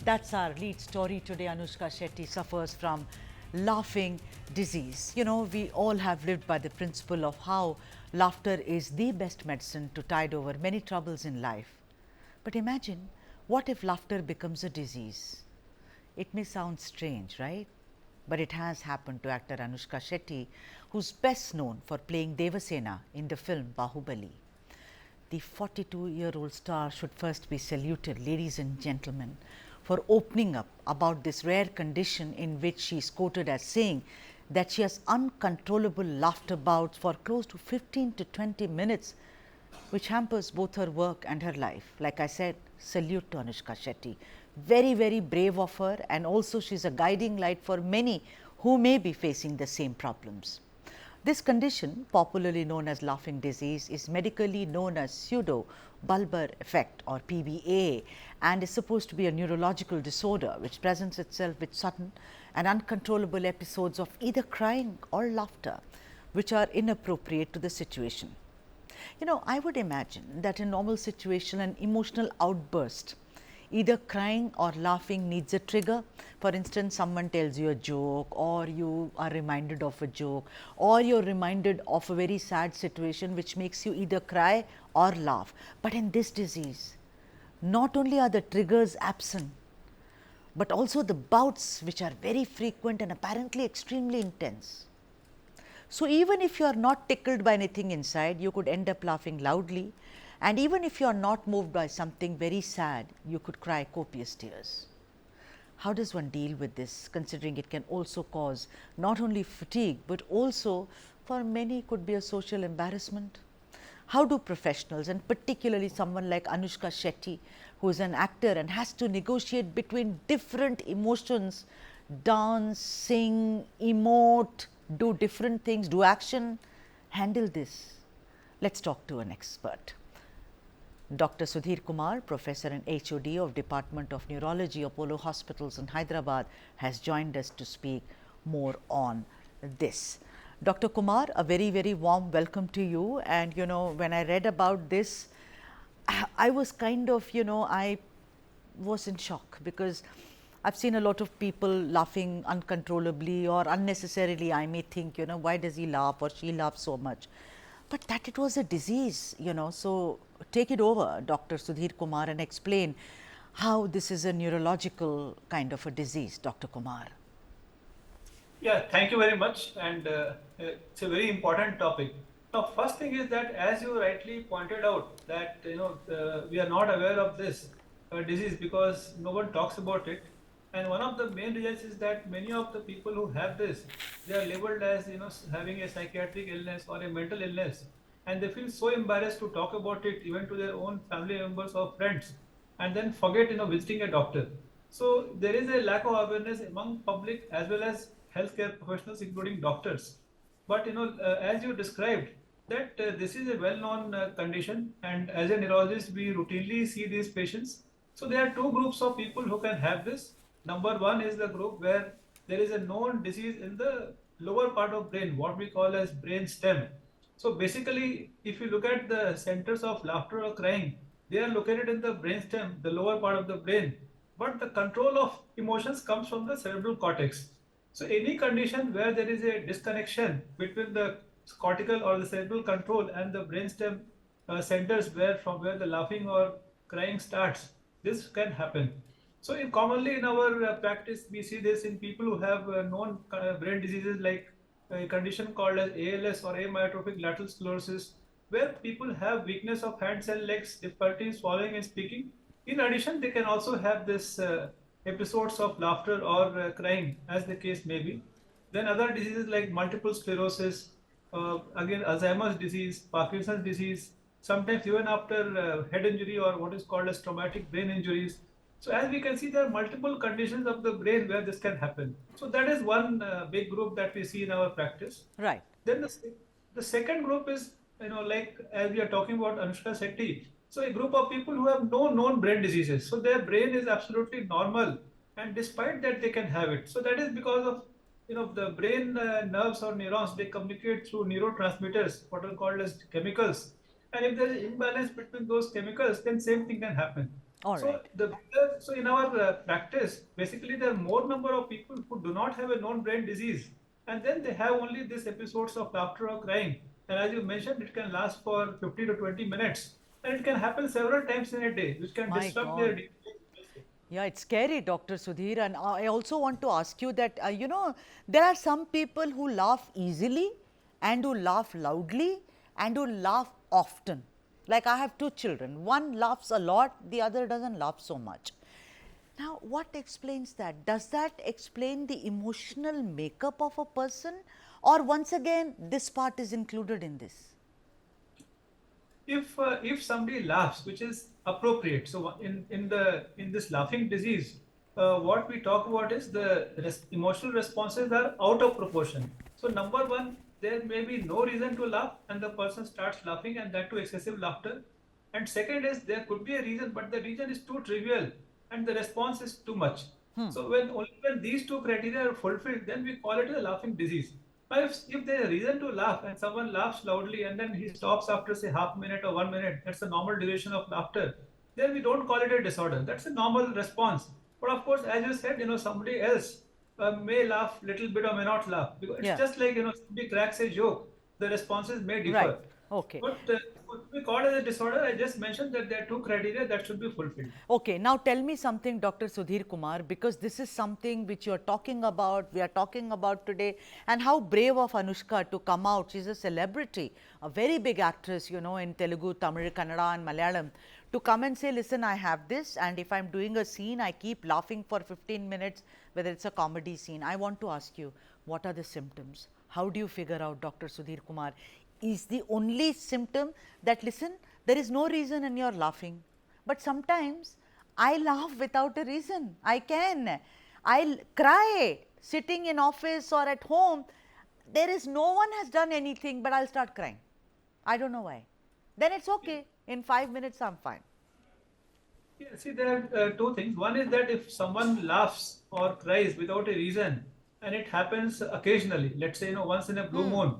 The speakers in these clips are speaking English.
That's our lead story today. Anushka Shetty suffers from laughing disease. You know, we all have lived by the principle of how laughter is the best medicine to tide over many troubles in life. But imagine, what if laughter becomes a disease? It may sound strange, right? But it has happened to actor Anushka Shetty, who's best known for playing Devasena in the film Baahubali. The 42-year-old star should first be saluted, ladies and gentlemen, for opening up about this rare condition in which she is quoted as saying that she has uncontrollable laughter bouts for close to 15 to 20 minutes, which hampers both her work and her life. Like I said, salute to Anushka Shetty. Very, very brave of her, and also she is a guiding light for many who may be facing the same problems. This condition, popularly known as laughing disease, is medically known as Pseudo Bulbar Affect or PBA, and is supposed to be a neurological disorder which presents itself with sudden and uncontrollable episodes of either crying or laughter, which are inappropriate to the situation. You know, I would imagine that in normal situation, an emotional outburst, either crying or laughing, needs a trigger. For instance, someone tells you a joke, or you are reminded of a joke, or you're reminded of a very sad situation which makes you either cry or laugh. But in this disease, not only are the triggers absent, but also the bouts, which are very frequent and apparently extremely intense. So, even if you are not tickled by anything inside, you could end up laughing loudly, and even if you are not moved by something very sad, you could cry copious tears. How does one deal with this, considering it can also cause not only fatigue, but also for many could be a social embarrassment? How do professionals, and particularly someone like Anushka Shetty, who is an actor and has to negotiate between different emotions, dance, sing, emote, do different things, do action, handle this? Let's talk to an expert. Dr. Sudhir Kumar, Professor and HOD of Department of Neurology, Apollo Hospitals in Hyderabad, has joined us to speak more on this. Dr. Kumar, a very, very warm welcome to you. And you know, when I read about this, I was kind of, I was in shock, because I've seen a lot of people laughing uncontrollably or unnecessarily. I may think, why does he laugh or she laugh so much? But that it was a disease, so take it over, Dr. Sudhir Kumar, and explain how this is a neurological kind of a disease, Dr. Kumar. Yeah, thank you very much, and it's a very important topic. Now, first thing is that, as you rightly pointed out, that we are not aware of this disease because no one talks about it, and one of the main reasons is that many of the people who have this, they are labeled as having a psychiatric illness or a mental illness, and they feel so embarrassed to talk about it even to their own family members or friends, and then forget visiting a doctor. So there is a lack of awareness among public as well as healthcare professionals, including doctors. But as you described, that this is a well-known condition, and as a neurologist, we routinely see these patients. So there are two groups of people who can have this. Number one is the group where there is a known disease in the lower part of brain, what we call as brain stem. So basically, if you look at the centers of laughter or crying, they are located in the brainstem, the lower part of the brain. But the control of emotions comes from the cerebral cortex. So any condition where there is a disconnection between the cortical or the cerebral control and the brainstem centers from where the laughing or crying starts, this can happen. So commonly in our practice, we see this in people who have known brain diseases like a condition called as ALS or amyotrophic lateral sclerosis, where people have weakness of hands and legs, difficulty swallowing and speaking. In addition, they can also have this episodes of laughter or crying, as the case may be. Then other diseases like multiple sclerosis, again Alzheimer's disease, Parkinson's disease, sometimes even after head injury or what is called as traumatic brain injuries. So as we can see, there are multiple conditions of the brain where this can happen. So that is one big group that we see in our practice. Right. Then the second group is, like as we are talking about Anushka Shetty, so a group of people who have no known brain diseases. So their brain is absolutely normal, and despite that they can have it. So that is because of the brain nerves or neurons, they communicate through neurotransmitters, what are called as chemicals. And if there is imbalance between those chemicals, then same thing can happen. All So right. so in our practice, basically there are more number of people who do not have a known brain disease, and then they have only these episodes of laughter or crying. And as you mentioned, it can last for 50 to 20 minutes, and it can happen several times in a day, which can My disrupt their God. daily life. Yeah, it's scary, Dr. Sudhir. And I also want to ask you that, there are some people who laugh easily and who laugh loudly and who laugh often. Like I have two children. One laughs a lot, the other doesn't laugh so much. Now, what explains that? Does that explain the emotional makeup of a person? Or once again, this part is included in this? If somebody laughs, which is appropriate, so in this laughing disease, what we talk about is the emotional responses are out of proportion. So number one, there may be no reason to laugh, and the person starts laughing, and that to excessive laughter. And second is there could be a reason, but the reason is too trivial, and the response is too much. So when these two criteria are fulfilled, then we call it a laughing disease. But if there is a reason to laugh and someone laughs loudly and then he stops after say half a minute or 1 minute, that's a normal duration of laughter, then we don't call it a disorder. That's a normal response. But of course, as you said, somebody else may laugh little bit or may not laugh. Because it's Yeah, just like, somebody cracks a joke, the responses may right. differ. Okay. But what we call it as a disorder, I just mentioned that there are two criteria that should be fulfilled. Okay, now tell me something, Dr. Sudhir Kumar, because this is something which you're talking about, we are talking about today, and how brave of Anushka to come out. She's a celebrity, a very big actress, in Telugu, Tamil, Kannada, and Malayalam, to come and say, listen, I have this, and if I'm doing a scene, I keep laughing for 15 minutes, whether it's a comedy scene. I want to ask you, what are the symptoms? How do you figure out, Dr. Sudhir Kumar? Is the only symptom that, listen, there is no reason and you're laughing? But sometimes I laugh without a reason. I can. I'll cry sitting in office or at home. There is no one has done anything, but I'll start crying. I don't know why. Then it's okay. In 5 minutes, I'm fine. Yeah, see, there are two things. One is that if someone laughs or cries without a reason, and it happens occasionally, let's say, once in a blue moon,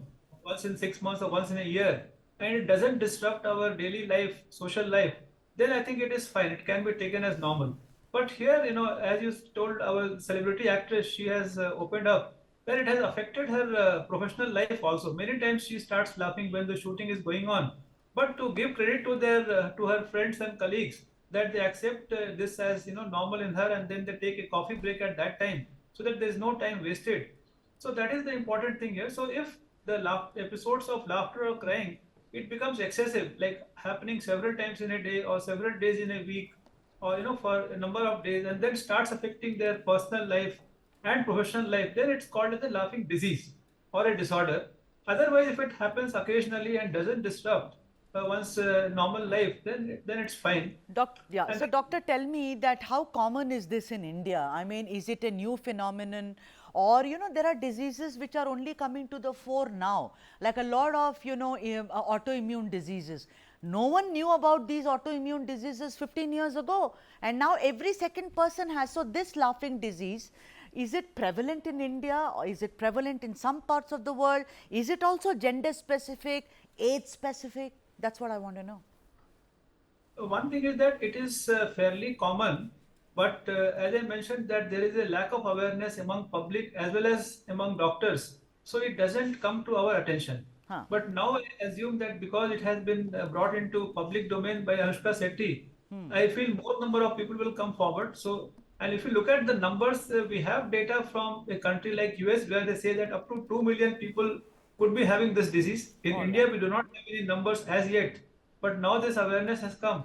once in 6 months, or once in a year, and it doesn't disrupt our daily life, social life, then I think it is fine. It can be taken as normal. But here, as you told our celebrity actress, she has opened up that it has affected her professional life also. Many times she starts laughing when the shooting is going on. But to give credit to to her friends and colleagues that they accept this as normal in her, and then they take a coffee break at that time, so that there is no time wasted. So that is the important thing here. So if the episodes of laughter or crying, it becomes excessive, like happening several times in a day or several days in a week, or for a number of days, and then starts affecting their personal life and professional life, then it's called as a laughing disease or a disorder. Otherwise, if it happens occasionally and doesn't disrupt one's normal life, then it's fine. Yeah. And So, doctor, tell me that how common is this in India? I mean, is it a new phenomenon, or there are diseases which are only coming to the fore now, like a lot of autoimmune diseases. No one knew about these autoimmune diseases 15 years ago, and now every second person has. So, this laughing disease, is it prevalent in India, or is it prevalent in some parts of the world? Is it also gender specific, age specific? That's what I want to know. one thing is that it is fairly common, but as I mentioned, that there is a lack of awareness among public as well as among doctors, so it doesn't come to our attention. Huh. But now I assume that because it has been brought into public domain by Anushka Shetty, I feel more number of people will come forward. So, and if you look at the numbers, we have data from a country like US where they say that up to 2 million people could be having this disease. In All India, right. we do not have any numbers as yet, but now this awareness has come.